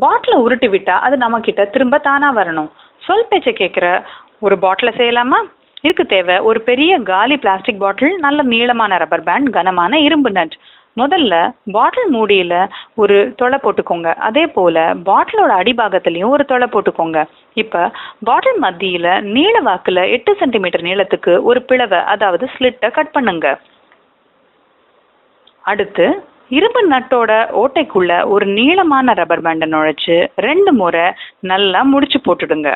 பாட்டிலை உருட்டி விட்டா அது நம்ம கிட்ட திரும்ப தானா வரணும். சொல் பேச்சை கேட்குற ஒரு பாட்டிலை செய்யலாமா? இதுக்கு தேவை ஒரு பெரிய காலி பிளாஸ்டிக் பாட்டில், நல்ல நீளமான ரப்பர் பேண்ட், கனமான இரும்பு நட். முதல்ல பாட்டில் மூடியில ஒரு தொலை போட்டுக்கோங்க. அதே போல பாட்டிலோட அடிபாகத்திலையும் ஒரு தொலை போட்டுக்கோங்க. இப்ப பாட்டில் மத்தியில நீள வாக்குல 8 சென்டிமீட்டர் நீளத்துக்கு ஒரு பிளவை, அதாவது ஸ்லிட்டை கட் பண்ணுங்க. அடுத்து இரும்பு நட்டோட ஓட்டைக்குள்ள ஒரு நீளமான ரப்பர் பேண்டை நுழைச்சு 2 முறை நல்லா முடிச்சு போட்டுடுங்க.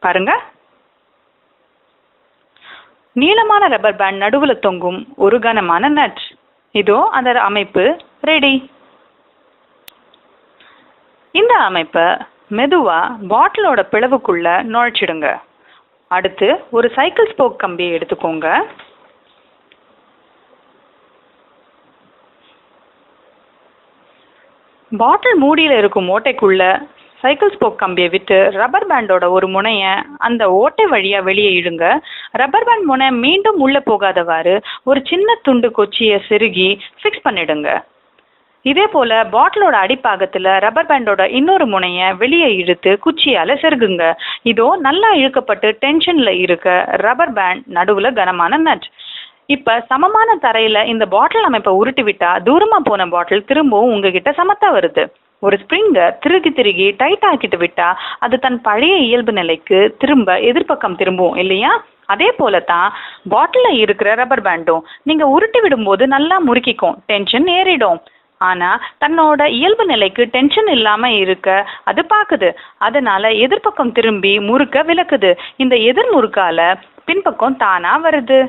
பாருங்க, நீளமான ரப்பர் பேண்ட் நடுவுல தொங்கும் ஒரு கனமான நட். இதோ அந்த அமைப்பு ரெடி. இந்த அமைப்பை மெதுவா பாட்டிலோட பிளவுக்குள்ள நுழைச்சிடுங்க. அடுத்து ஒரு சைக்கிள் ஸ்போக் கம்பியை எடுத்துக்கோங்க. பாட்டில் மூடியில இருக்கும் ஓட்டைக்குள்ள சைக்கிள் ஸ்போக் கம்பியை விட்டு ரப்பர் பேண்டோட ஒரு முனைய அந்த ஓட்டை வழியா வெளியே இழுங்க. ரப்பர் பேண்ட் முனை மீண்டும் உள்ள போகாதவாறு ஒரு சின்ன துண்டு கொச்சியை செருகி ஃபிக்ஸ் பண்ணிடுங்க. இதே போல பாட்டிலோட அடிப்பாகத்துல ரப்பர் பேண்டோட இன்னொரு முனைய வெளியே இழுத்து குச்சியால செருகுங்க. இதோ நல்லா இழுக்கப்பட்டு டென்ஷன்ல இருக்க ரப்பர் பேண்ட் நடுவுல கனமான நட். இப்ப சமமான தரையில இந்த பாட்டில் அமைப்பை உருட்டி விட்டா தூரமா போன பாட்டில் திரும்பவும் உங்ககிட்ட சமத்தா வருது. ஒரு ஸ்ப்ரிங்க திருகி டைட் ஆக்கிட்டு விட்டா அது தன் பழைய இயல்பு நிலைக்கு திரும்ப எதிர்பக்கம் திரும்பும் இல்லையா? அதே போலதான் பாட்டில இருக்கிற ரப்பர் பேண்டும் நீங்க உருட்டி விடும்போது நல்லா முறுக்கிக்கும், டென்ஷன் ஏறிடும். ஆனா தன்னோட இயல்பு நிலைக்கு டென்ஷன் இல்லாம இருக்க அது பாக்குது. அதனால எதிர்பக்கம் திரும்பி முறுக்க விலக்குது. இந்த எதிர் முறுக்கால பின்பக்கம் தானா வருது.